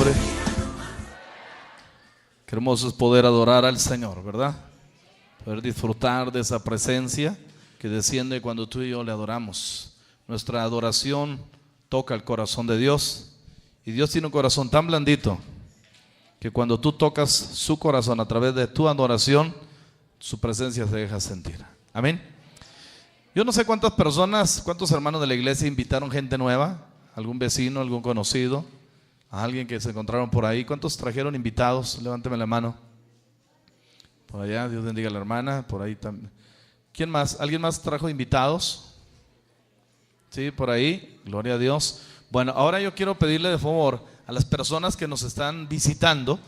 nombre. Qué hermoso es poder adorar al Señor, ¿verdad? Poder disfrutar de esa presencia que desciende cuando tú y yo le adoramos. Nuestra adoración toca el corazón de Dios, y Dios tiene un corazón tan blandito que cuando tú tocas su corazón a través de tu adoración, su presencia se deja sentir. Amén. Yo no sé cuántas personas, cuántos hermanos de la iglesia invitaron gente nueva, algún vecino, algún conocido, a alguien que se encontraron por ahí. ¿Cuántos trajeron invitados? Levánteme la mano. Por allá, Dios bendiga a la hermana, por ahí también. ¿Quién más? ¿Alguien más trajo invitados? Sí, por ahí, gloria a Dios. Bueno, ahora yo quiero pedirle de favor a las personas que nos están visitando,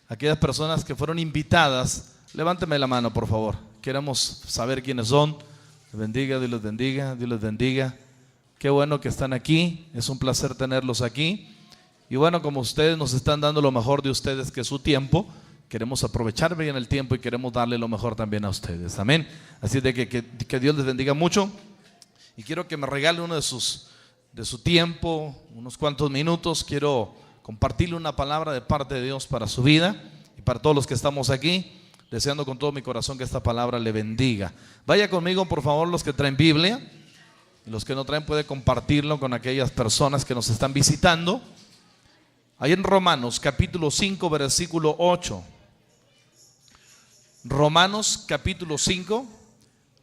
aquellas personas que fueron invitadas, levánteme la mano por favor. Queremos saber quiénes son. Dios bendiga, Dios les bendiga, Dios les bendiga. Qué bueno que están aquí, es un placer tenerlos aquí. Y bueno, como ustedes nos están dando lo mejor de ustedes, que es su tiempo, queremos aprovechar bien el tiempo y queremos darle lo mejor también a ustedes. Amén. Así de que Dios les bendiga mucho. Y quiero que me regale uno de su tiempo, unos cuantos minutos. Quiero compartirle una palabra de parte de Dios para su vida y para todos los que estamos aquí, deseando con todo mi corazón que esta palabra le bendiga. Vaya conmigo por favor los que traen Biblia, y los que no traen puede compartirlo con aquellas personas que nos están visitando. Ahí en Romanos capítulo 5 versículo 8. Romanos capítulo 5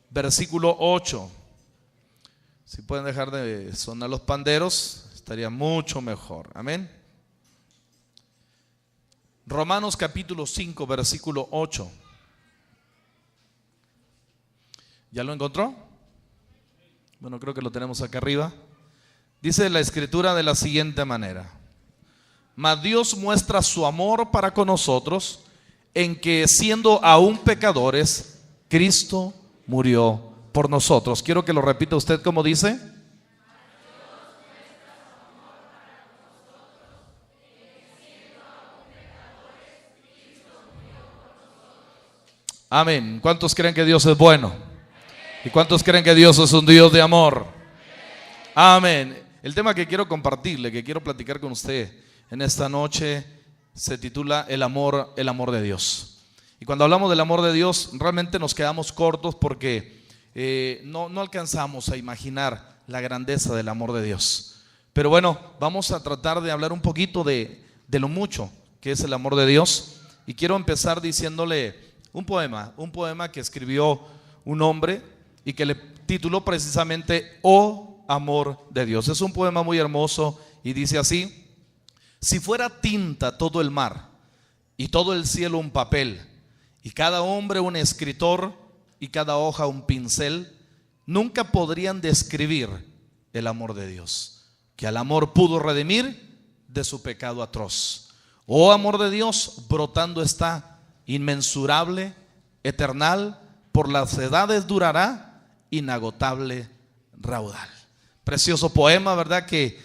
versículo 8. Si pueden dejar de sonar los panderos, estaría mucho mejor. Amén. Romanos capítulo 5 versículo 8. ¿Ya lo encontró? Bueno, creo que lo tenemos acá arriba. Dice la escritura de la siguiente manera: mas Dios muestra su amor para con nosotros en que, siendo aún pecadores, Cristo murió por nosotros. Quiero que lo repita usted como dice. Amén. ¿Cuántos creen que Dios es bueno? ¿Y cuántos creen que Dios es un Dios de amor? Amén. El tema que quiero compartirle, que quiero platicar con usted en esta noche, se titula el amor de Dios. Y cuando hablamos del amor de Dios, realmente nos quedamos cortos porque no alcanzamos a imaginar la grandeza del amor de Dios. Pero bueno, vamos a tratar de hablar un poquito de lo mucho que es el amor de Dios. Y quiero empezar diciéndole un poema que escribió un hombre y que le tituló precisamente Oh amor de Dios. Es un poema muy hermoso y dice así: si fuera tinta todo el mar y todo el cielo un papel, y cada hombre un escritor y cada hoja un pincel, nunca podrían describir el amor de Dios, que al amor pudo redimir de su pecado atroz. Oh amor de Dios, brotando está, inmensurable, eternal, por las edades durará, inagotable raudal. Precioso poema, ¿verdad? Que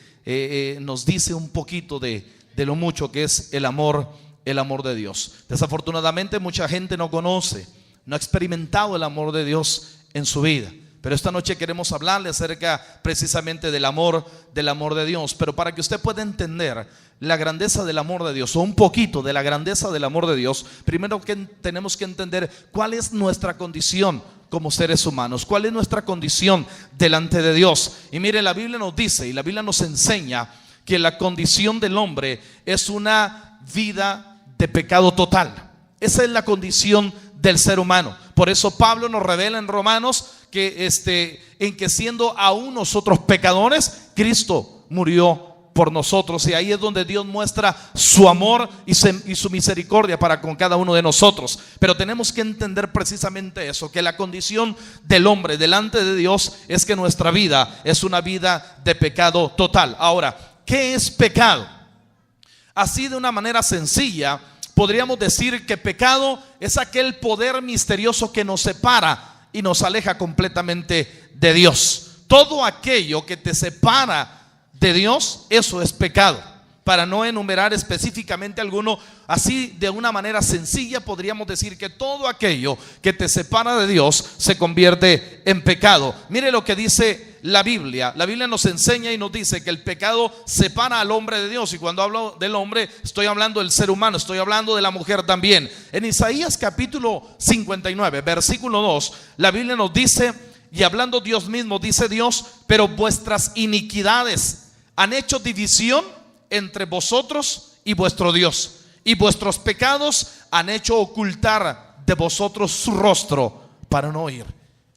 nos dice un poquito de lo mucho que es el amor de Dios. Desafortunadamente mucha gente no conoce, no ha experimentado el amor de Dios en su vida. Pero esta noche queremos hablarle acerca precisamente del amor de Dios. Pero para que usted pueda entender la grandeza del amor de Dios, o un poquito de la grandeza del amor de Dios, primero que tenemos que entender cuál es nuestra condición como seres humanos, cuál es nuestra condición delante de Dios. Y mire, la Biblia nos dice y la Biblia nos enseña que la condición del hombre es una vida de pecado total. Esa es la condición del ser humano. Por eso Pablo nos revela en Romanos que en que siendo aún nosotros pecadores, Cristo murió por nosotros. Y ahí es donde Dios muestra su amor y su misericordia para con cada uno de nosotros. Pero tenemos que entender precisamente eso, que la condición del hombre delante de Dios es que nuestra vida es una vida de pecado total. Ahora, ¿qué es pecado? Así, de una manera sencilla, podríamos decir que pecado es aquel poder misterioso que nos separa y nos aleja completamente de Dios. Todo aquello que te separa de Dios, eso es pecado. Para no enumerar específicamente alguno, así de una manera sencilla podríamos decir que todo aquello que te separa de Dios se convierte en pecado. Mire lo que dice la Biblia nos enseña y nos dice que el pecado separa al hombre de Dios. Y cuando hablo del hombre, estoy hablando del ser humano, estoy hablando de la mujer también. En Isaías capítulo 59, versículo 2, la Biblia nos dice, y hablando Dios mismo, dice Dios: pero vuestras iniquidades han hecho división entre vosotros y vuestro Dios, y vuestros pecados han hecho ocultar de vosotros su rostro para no oír.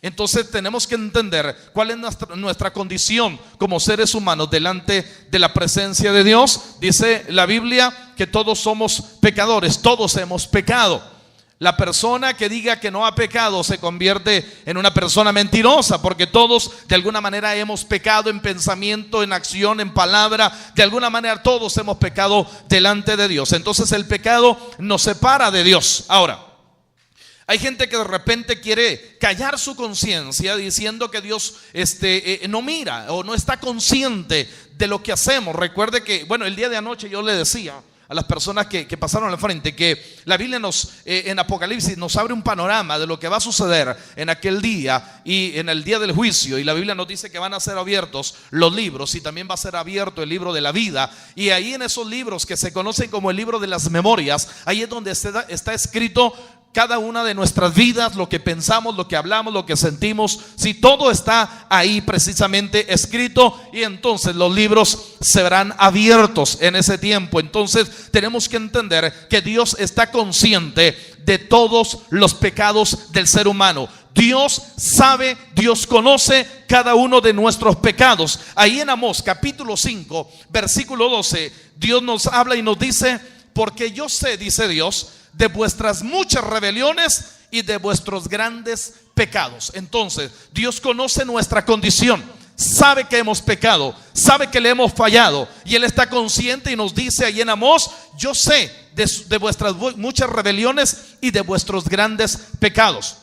Entonces tenemos que entender cuál es nuestra condición como seres humanos delante de la presencia de Dios. Dice la Biblia que todos somos pecadores, todos hemos pecado. La persona que diga que no ha pecado se convierte en una persona mentirosa, porque todos de alguna manera hemos pecado en pensamiento, en acción, en palabra. De alguna manera todos hemos pecado delante de Dios. Entonces el pecado nos separa de Dios. Ahora, hay gente que de repente quiere callar su conciencia diciendo que Dios no mira o no está consciente de lo que hacemos. Recuerde que, el día de anoche yo le decía a las personas que pasaron al frente que la Biblia en Apocalipsis nos abre un panorama de lo que va a suceder en aquel día y en el día del juicio. Y la Biblia nos dice que van a ser abiertos los libros, y también va a ser abierto el libro de la vida. Y ahí en esos libros que se conocen como el libro de las memorias, ahí es donde está escrito cada una de nuestras vidas, lo que pensamos, lo que hablamos, lo que sentimos. Si todo está ahí precisamente escrito, y entonces los libros serán abiertos en ese tiempo. Entonces tenemos que entender que Dios está consciente de todos los pecados del ser humano. Dios sabe, Dios conoce cada uno de nuestros pecados. Ahí en Amós capítulo 5 versículo 12, Dios nos habla y nos dice: porque yo sé, dice Dios, de vuestras muchas rebeliones y de vuestros grandes pecados. Entonces Dios conoce nuestra condición, sabe que hemos pecado, sabe que le hemos fallado, y Él está consciente y nos dice ahí en Amós: yo sé de vuestras muchas rebeliones y de vuestros grandes pecados.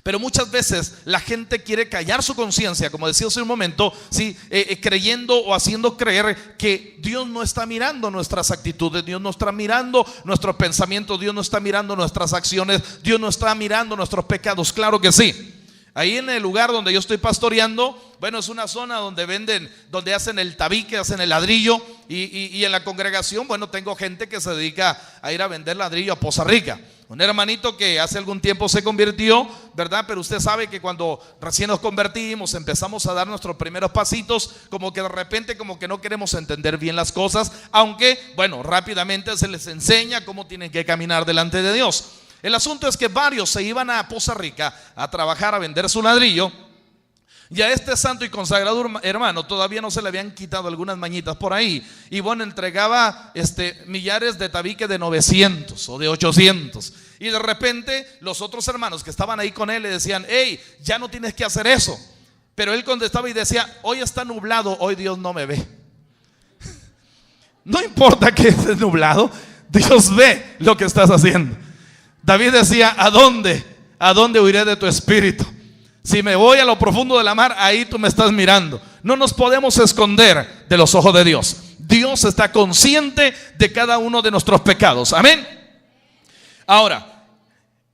Pero muchas veces la gente quiere callar su conciencia, como decía hace un momento, ¿sí? Creyendo o haciendo creer que Dios no está mirando nuestras actitudes, Dios no está mirando nuestros pensamientos, Dios no está mirando nuestras acciones, Dios no está mirando nuestros pecados. Claro que sí. Ahí en el lugar donde yo estoy pastoreando, es una zona donde hacen el tabique, hacen el ladrillo, y en la congregación, tengo gente que se dedica a ir a vender ladrillo a Poza Rica. Un hermanito que hace algún tiempo se convirtió, ¿verdad? Pero usted sabe que cuando recién nos convertimos, empezamos a dar nuestros primeros pasitos, como que de repente como que no queremos entender bien las cosas, aunque rápidamente se les enseña cómo tienen que caminar delante de Dios. El asunto es que varios se iban a Poza Rica a trabajar, a vender su ladrillo, y a este santo y consagrado hermano todavía no se le habían quitado algunas mañitas por ahí. Y entregaba millares de tabique de 900 o de 800. Y de repente los otros hermanos que estaban ahí con él le decían: hey, ya no tienes que hacer eso. Pero él contestaba y decía: hoy está nublado, hoy Dios no me ve. No importa que esté nublado, Dios ve lo que estás haciendo. David decía: ¿a dónde huiré de tu espíritu? Si me voy a lo profundo de la mar, ahí tú me estás mirando. No nos podemos esconder de los ojos de Dios. Dios está consciente de cada uno de nuestros pecados. Amén. Ahora,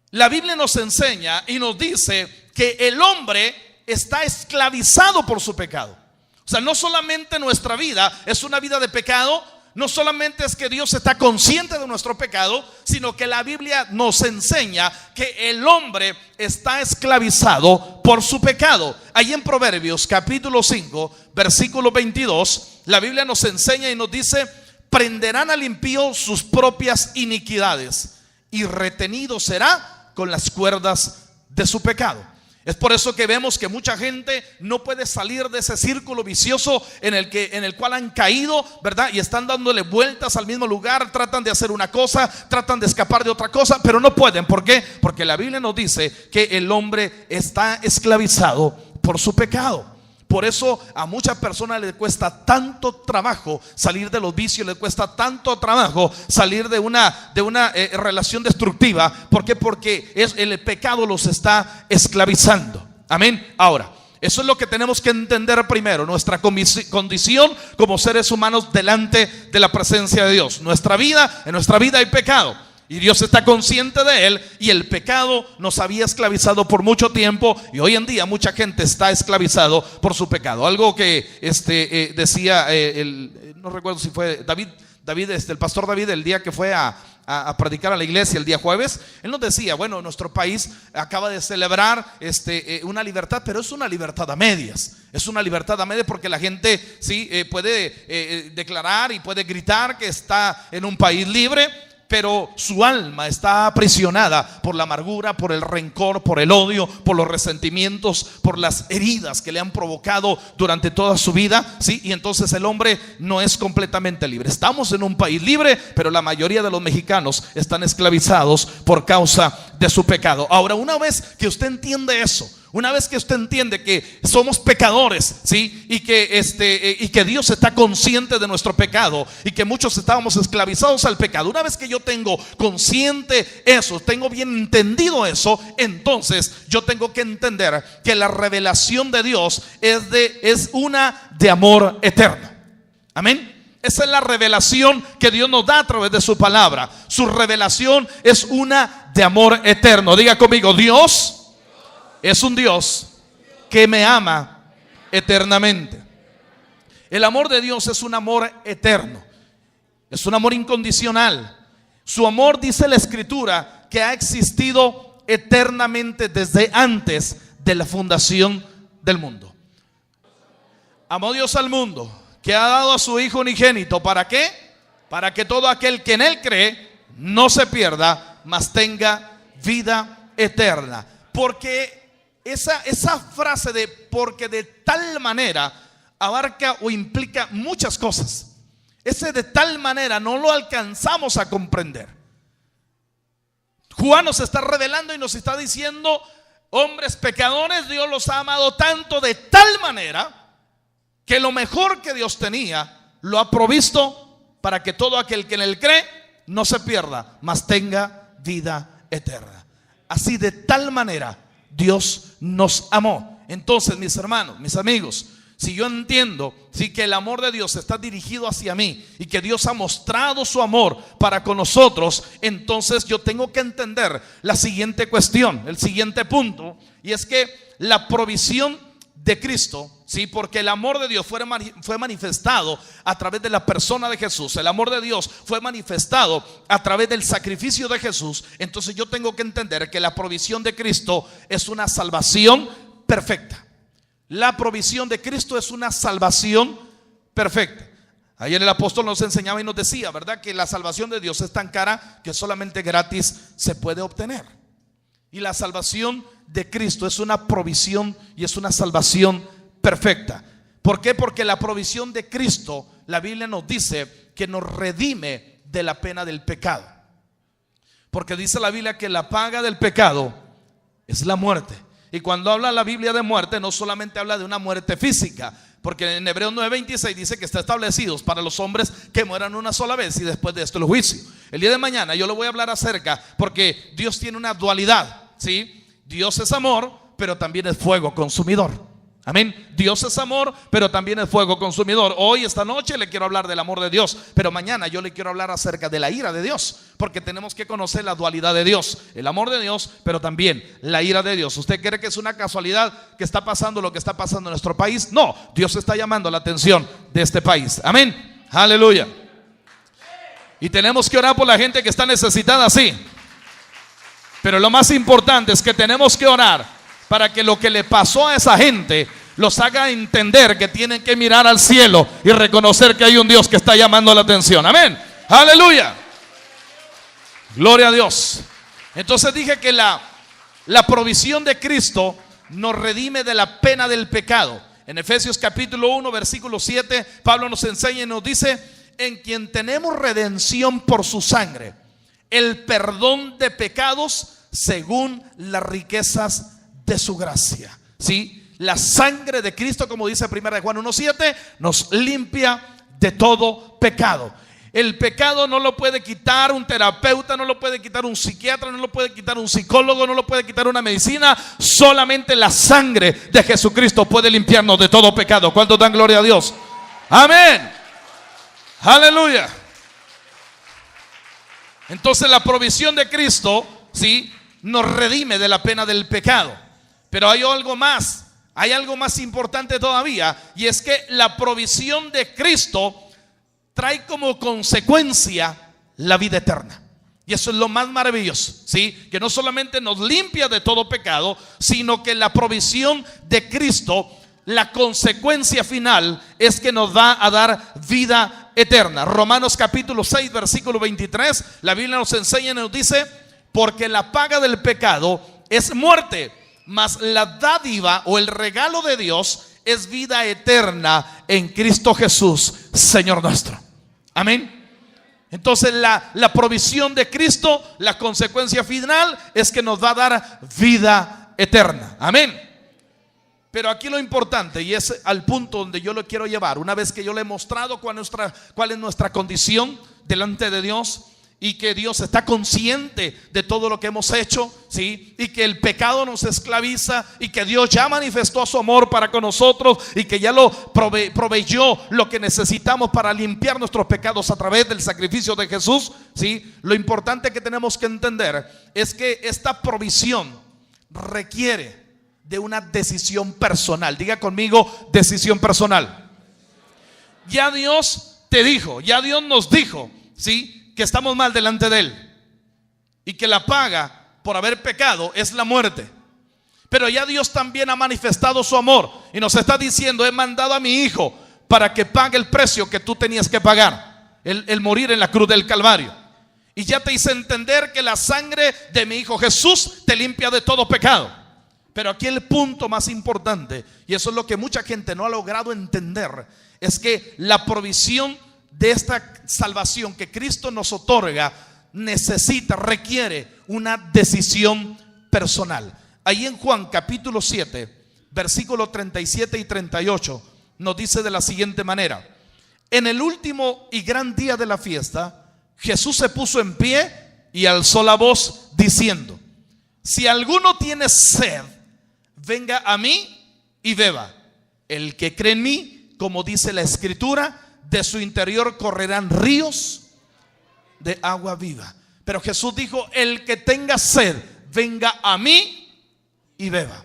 la Biblia nos enseña y nos dice que el hombre está esclavizado por su pecado. O sea, no solamente nuestra vida es una vida de pecado, no solamente es que Dios está consciente de nuestro pecado, sino que la Biblia nos enseña que el hombre está esclavizado por su pecado. Ahí en Proverbios capítulo 5 versículo 22, la Biblia nos enseña y nos dice: prenderán al impío sus propias iniquidades, y retenido será con las cuerdas de su pecado. Es por eso que vemos que mucha gente no puede salir de ese círculo vicioso en el cual han caído, ¿verdad? Y están dándole vueltas al mismo lugar, tratan de hacer una cosa, tratan de escapar de otra cosa, pero no pueden. ¿Por qué? Porque la Biblia nos dice que el hombre está esclavizado por su pecado. Por eso a muchas personas les cuesta tanto trabajo salir de los vicios, les cuesta tanto trabajo salir de una relación destructiva. ¿Por qué? Porque el pecado los está esclavizando. Amén. Ahora, eso es lo que tenemos que entender primero: nuestra condición como seres humanos delante de la presencia de Dios. En nuestra vida hay pecado. y Dios está consciente de él, y el pecado nos había esclavizado por mucho tiempo, y hoy en día mucha gente está esclavizado por su pecado. Algo que decía no recuerdo si fue David, el pastor David, el día que fue a predicar a la iglesia el día jueves, él nos decía, bueno, nuestro país acaba de celebrar una libertad, pero es una libertad a medias. Es una libertad a medias porque la gente sí puede declarar y puede gritar que está en un país libre, pero su alma está aprisionada por la amargura, por el rencor, por el odio, por los resentimientos, por las heridas que le han provocado durante toda su vida, ¿sí? Y entonces el hombre no es completamente libre. Estamos en un país libre, pero la mayoría de los mexicanos están esclavizados por causa de su pecado. Ahora, una vez que usted entiende eso, una vez que usted entiende que somos pecadores, ¿sí? Y que Dios está consciente de nuestro pecado, y que muchos estábamos esclavizados al pecado. Una vez que yo tengo consciente eso, tengo bien entendido eso, entonces yo tengo que entender que la revelación de Dios es una de amor eterno. Amén. Esa es la revelación que Dios nos da a través de su palabra. Su revelación es una de amor eterno. Diga conmigo: Dios es un Dios que me ama eternamente. El amor de Dios es un amor eterno, es un amor incondicional. Su amor, dice la Escritura, que ha existido eternamente desde antes de la fundación del mundo. Amó Dios al mundo, que ha dado a su Hijo unigénito. ¿Para qué? Para que todo aquel que en él cree no se pierda, mas tenga vida eterna. Porque esa frase de porque de tal manera abarca o implica muchas cosas. Ese de tal manera no lo alcanzamos a comprender. Juan nos está revelando y nos está diciendo: hombres pecadores, Dios los ha amado tanto, de tal manera, que lo mejor que Dios tenía lo ha provisto para que todo aquel que en él cree no se pierda, mas tenga vida eterna. Así, de tal manera Dios nos amó. Entonces, mis hermanos, mis amigos, si yo entiendo que el amor de Dios está dirigido hacia mí y que Dios ha mostrado su amor para con nosotros, entonces yo tengo que entender la siguiente cuestión, el siguiente punto, y es que la provisión de Cristo, ¿sí? Porque el amor de Dios fue manifestado a través de la persona de Jesús. El amor de Dios fue manifestado a través del sacrificio de Jesús. Entonces yo tengo que entender que la provisión de Cristo es una salvación perfecta. La provisión de Cristo es una salvación perfecta. Ayer el apóstol nos enseñaba y nos decía, ¿verdad?, que la salvación de Dios es tan cara que solamente gratis se puede obtener. Y la salvación de Cristo es una provisión y es una salvación perfecta. ¿Por qué? Porque la provisión de Cristo, la Biblia nos dice que nos redime de la pena del pecado. Porque dice la Biblia que la paga del pecado es la muerte. Y cuando habla la Biblia de muerte, no solamente habla de una muerte física, porque en Hebreos 9:26 dice que está establecidos para los hombres que mueran una sola vez y después de esto el juicio. El día de mañana yo le voy a hablar acerca, porque Dios tiene una dualidad, ¿sí? Dios es amor, pero también es fuego consumidor. Amén. Dios es amor, pero también es fuego consumidor. Hoy, esta noche, le quiero hablar del amor de Dios, pero mañana yo le quiero hablar acerca de la ira de Dios, porque tenemos que conocer la dualidad de Dios, el amor de Dios, pero también la ira de Dios. ¿Usted cree que es una casualidad que está pasando lo que está pasando en nuestro país? No, Dios está llamando la atención de este país. Amén. Aleluya. Y tenemos que orar por la gente que está necesitada, sí. Pero lo más importante es que tenemos que orar para que lo que le pasó a esa gente los haga entender que tienen que mirar al cielo y reconocer que hay un Dios que está llamando la atención. Amén. Aleluya. Gloria a Dios. Entonces dije que la provisión de Cristo nos redime de la pena del pecado. En Efesios capítulo 1 versículo 7, Pablo nos enseña y nos dice: en quien tenemos redención por su sangre, el perdón de pecados según las riquezas de su gracia. ¿Sí? La sangre de Cristo, como dice 1 Juan 1:7, nos limpia de todo pecado. El pecado no lo puede quitar un terapeuta, no lo puede quitar un psiquiatra, no lo puede quitar un psicólogo, no lo puede quitar una medicina. Solamente la sangre de Jesucristo puede limpiarnos de todo pecado. ¿Cuántos dan gloria a Dios? Amén. Aleluya. Entonces la provisión de Cristo, ¿sí?, nos redime de la pena del pecado. Pero hay algo más importante todavía, y es que la provisión de Cristo trae como consecuencia la vida eterna. Y eso es lo más maravilloso, ¿sí? Que no solamente nos limpia de todo pecado, sino que la provisión de Cristo, la consecuencia final es que nos va a dar vida eterna. Romanos capítulo 6 versículo 23, la Biblia nos enseña y nos dice: porque la paga del pecado es muerte, mas la dádiva o el regalo de Dios es vida eterna en Cristo Jesús, Señor nuestro. Amén. Entonces la provisión de Cristo, la consecuencia final es que nos va a dar vida eterna. Amén. Pero aquí lo importante, y es al punto donde yo lo quiero llevar, una vez que yo le he mostrado cuál es nuestra condición delante de Dios, y que Dios está consciente de todo lo que hemos hecho, ¿sí?, y que el pecado nos esclaviza, y que Dios ya manifestó su amor para con nosotros, y que ya lo proveyó lo que necesitamos para limpiar nuestros pecados a través del sacrificio de Jesús, ¿sí? Lo importante que tenemos que entender es que esta provisión requiere de una decisión personal. Diga conmigo: decisión personal. Ya Dios te dijo, ya Dios nos dijo, ¿sí?, que estamos mal delante de Él, y que la paga por haber pecado es la muerte. Pero ya Dios también ha manifestado su amor y nos está diciendo: he mandado a mi Hijo para que pague el precio que tú tenías que pagar, el morir en la cruz del Calvario. Y ya te hice entender que la sangre de mi Hijo Jesús te limpia de todo pecado. Pero aquí el punto más importante, y eso es lo que mucha gente no ha logrado entender, es que la provisión de esta salvación que Cristo nos otorga requiere una decisión personal. Ahí en Juan capítulo 7 versículos 37 y 38 nos dice de la siguiente manera: en el último y gran día de la fiesta, Jesús se puso en pie y alzó la voz diciendo: si alguno tiene sed, venga a mí y beba. El que cree en mí, como dice la Escritura, de su interior correrán ríos de agua viva. Pero Jesús dijo: el que tenga sed, venga a mí y beba.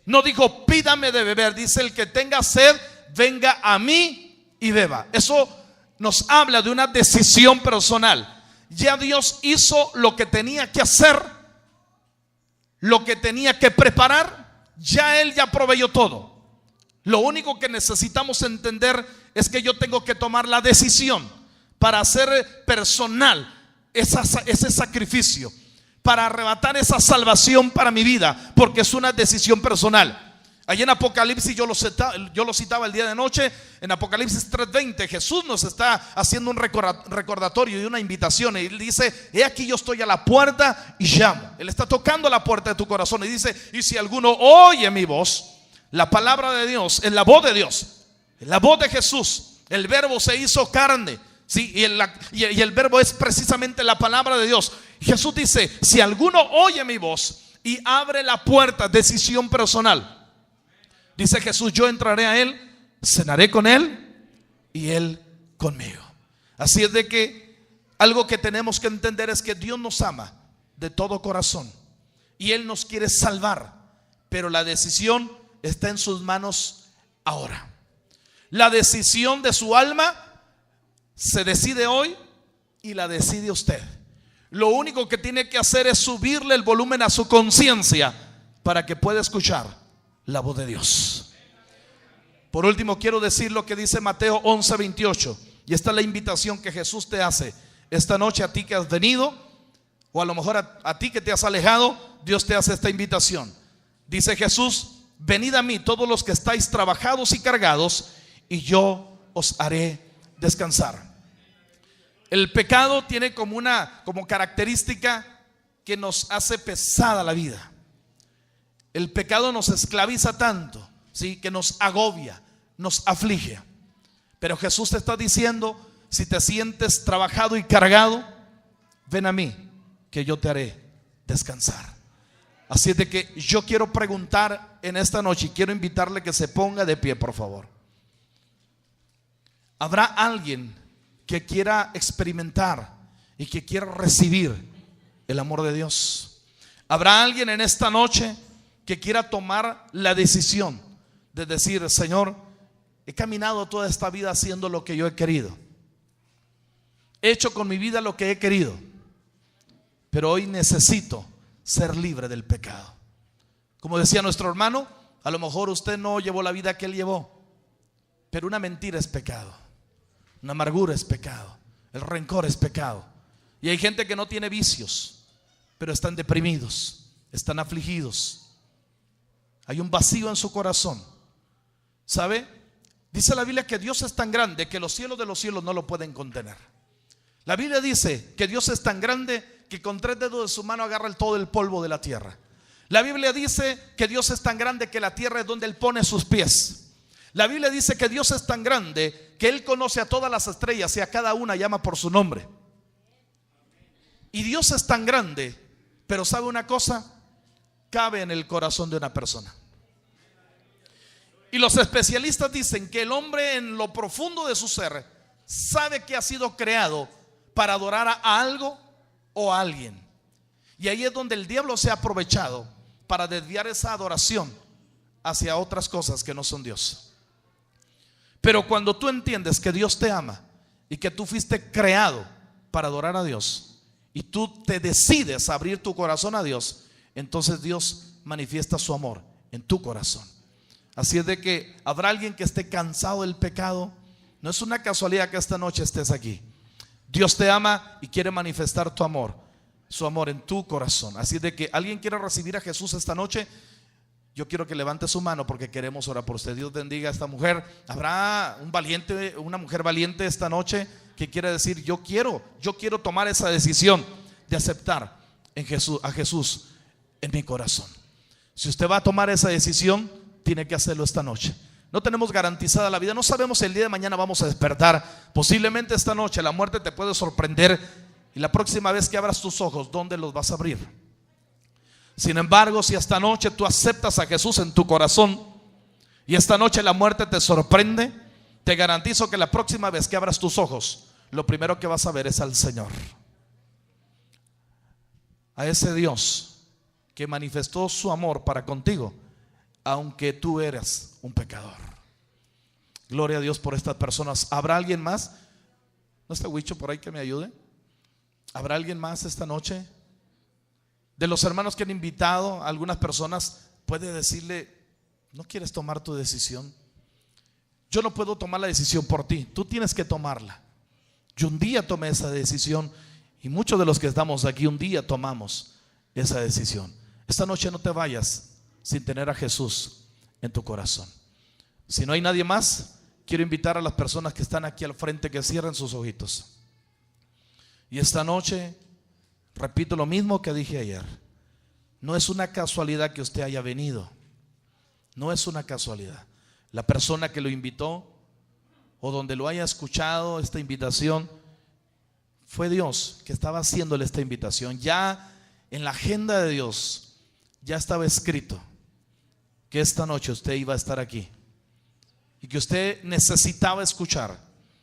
No dijo: pídame de beber. Dice: el que tenga sed, venga a mí y beba. Eso nos habla de una decisión personal. Ya Dios hizo lo que tenía que hacer, lo que tenía que preparar. Ya Él ya proveyó todo. Lo único que necesitamos entender es que yo tengo que tomar la decisión para hacer personal ese sacrificio, para arrebatar esa salvación para mi vida, porque es una decisión personal. Allí en Apocalipsis, yo lo citaba el día de noche, en Apocalipsis 3:20, Jesús nos está haciendo un recordatorio y una invitación. Y Él dice: he aquí yo estoy a la puerta y llamo. Él está tocando la puerta de tu corazón y dice: y si alguno oye mi voz. La palabra de Dios es la voz de Dios, es la voz de Jesús. El verbo se hizo carne, ¿sí? Y el verbo es precisamente la palabra de Dios. Jesús dice: si alguno oye mi voz y abre la puerta, decisión personal. Dice Jesús: yo entraré a él, cenaré con él y él conmigo. Así es de que algo que tenemos que entender es que Dios nos ama de todo corazón y Él nos quiere salvar, pero la decisión está en sus manos ahora. La decisión de su alma se decide hoy y la decide usted. Lo único que tiene que hacer es subirle el volumen a su conciencia para que pueda escuchar la voz de Dios. Por último, quiero decir lo que dice Mateo 11:28, y esta es la invitación que Jesús te hace esta noche a ti que has venido, o a lo mejor a ti que te has alejado. Dios te hace esta invitación. Dice Jesús: venid a mí todos los que estáis trabajados y cargados, y yo os haré descansar. El pecado tiene como característica que nos hace pesada la vida. El pecado nos esclaviza tanto, ¿sí?, que nos agobia, nos aflige. Pero Jesús te está diciendo: si te sientes trabajado y cargado, ven a mí, que yo te haré descansar. Así es de que yo quiero preguntar en esta noche, y quiero invitarle que se ponga de pie, por favor. ¿Habrá alguien que quiera experimentar y que quiere recibir el amor de Dios. Habrá alguien en esta noche que quiera tomar la decisión de decir: Señor, he caminado toda esta vida haciendo lo que yo he querido, he hecho con mi vida lo que he querido, pero hoy necesito ser libre del pecado. Como decía nuestro hermano, a lo mejor usted no llevó la vida que él llevó, pero una mentira es pecado, una amargura es pecado, el rencor es pecado. Y hay gente que no tiene vicios, pero están deprimidos, están afligidos. Hay un vacío en su corazón. ¿Sabe? Dice la Biblia que Dios es tan grande que los cielos de los cielos no lo pueden contener. La Biblia dice que Dios es tan grande que con 3 dedos de su mano agarra todo el polvo de la tierra. La Biblia dice que Dios es tan grande que la tierra es donde Él pone sus pies. La Biblia dice que Dios es tan grande que Él conoce a todas las estrellas y a cada una llama por su nombre. Y Dios es tan grande, pero ¿sabe una cosa? Cabe en el corazón de una persona. Y los especialistas dicen que el hombre en lo profundo de su ser sabe que ha sido creado para adorar a algo o a alguien. Y ahí es donde el diablo se ha aprovechado para desviar esa adoración hacia otras cosas que no son Dios. Pero cuando tú entiendes que Dios te ama y que tú fuiste creado para adorar a Dios, y tú te decides abrir tu corazón a Dios, entonces Dios manifiesta su amor en tu corazón. Así es de que habrá alguien que esté cansado del pecado. No es una casualidad que esta noche estés aquí. Dios te ama y quiere manifestar tu amor, su amor en tu corazón. Así es de que alguien quiere recibir a Jesús esta noche. Yo quiero que levante su mano porque queremos orar por usted. Dios bendiga a esta mujer. Habrá un valiente, una mujer valiente esta noche que quiere decir: yo quiero tomar esa decisión de aceptar a Jesús en mi corazón. Si usted va a tomar esa decisión, tiene que hacerlo esta noche. No tenemos garantizada la vida, no sabemos si el día de mañana vamos a despertar. Posiblemente esta noche la muerte te puede sorprender y la próxima vez que abras tus ojos, ¿dónde los vas a abrir? Sin embargo, si esta noche tú aceptas a Jesús en tu corazón y esta noche la muerte te sorprende, te garantizo que la próxima vez que abras tus ojos, lo primero que vas a ver es al Señor, a ese Dios que manifestó su amor para contigo, aunque tú eras un pecador. Gloria a Dios por estas personas. ¿Habrá alguien más? ¿No está Huicho por ahí que me ayude? ¿Habrá alguien más esta noche? De los hermanos que han invitado a algunas personas, puede decirle: ¿no quieres tomar tu decisión? Yo no puedo tomar la decisión por ti, tú tienes que tomarla. Yo un día tomé esa decisión y muchos de los que estamos aquí un día tomamos esa decisión. Esta noche no te vayas sin tener a Jesús en tu corazón. Si no hay nadie más, quiero invitar a las personas que están aquí al frente que cierren sus ojitos. Y esta noche repito lo mismo que dije ayer. No es una casualidad que usted haya venido. No es una casualidad. La persona que lo invitó o donde lo haya escuchado esta invitación, fue Dios que estaba haciéndole esta invitación. Ya en la agenda de Dios ya estaba escrito que esta noche usted iba a estar aquí y que usted necesitaba escuchar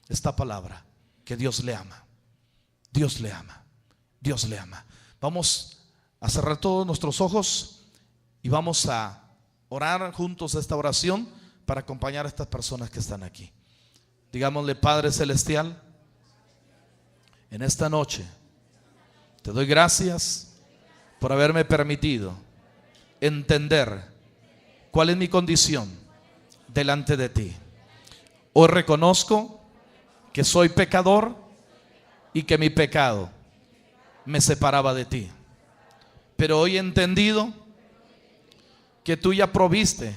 esta palabra, que Dios le ama. Dios le ama. Dios le ama. Vamos a cerrar todos nuestros ojos y vamos a orar juntos esta oración para acompañar a estas personas que están aquí. Digámosle: Padre Celestial, en esta noche te doy gracias por haberme permitido entender cuál es mi condición delante de ti. Hoy reconozco que soy pecador y que mi pecado me separaba de ti. Pero hoy he entendido que tú ya proviste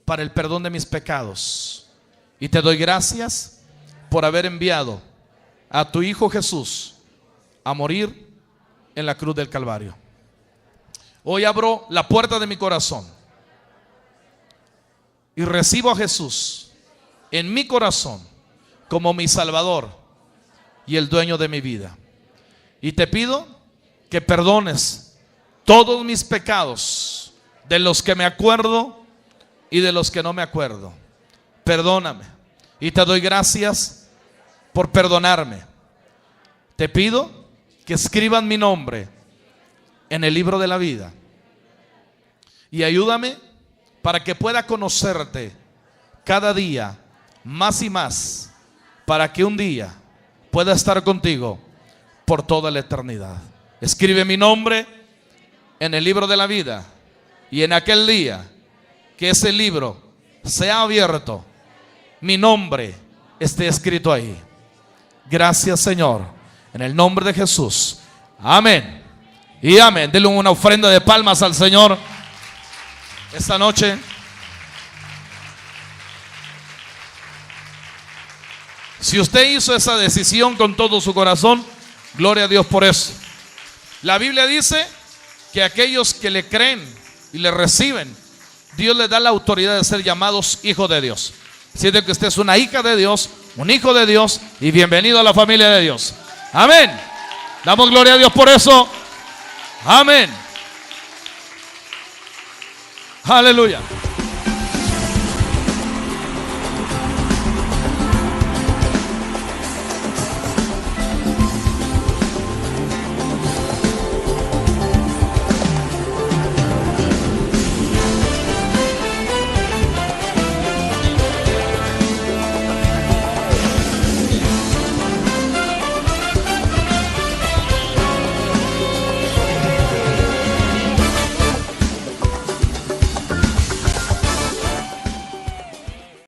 para el perdón de mis pecados. Y te doy gracias por haber enviado a tu Hijo Jesús a morir en la cruz del Calvario. Hoy abro la puerta de mi corazón y recibo a Jesús en mi corazón como mi Salvador y el dueño de mi vida. Y te pido que perdones todos mis pecados, de los que me acuerdo y de los que no me acuerdo. Perdóname y te doy gracias por perdonarme. te pido que escriban mi nombre en el libro de la vida. Y ayúdame para que pueda conocerte cada día más y más, para que un día pueda estar contigo por toda la eternidad. Escribe mi nombre en el libro de la vida, y en aquel día que ese libro sea abierto, mi nombre esté escrito ahí. Gracias, Señor, en el nombre de Jesús. Amén y amén. Denle una ofrenda de palmas al Señor esta noche. Si usted hizo esa decisión con todo su corazón, gloria a Dios por eso. La Biblia dice que aquellos que le creen y le reciben, Dios les da la autoridad de ser llamados hijos de Dios. Siente que usted es una hija de Dios, un hijo de Dios, y bienvenido a la familia de Dios. Amén. Damos gloria a Dios por eso. Amén. Aleluya.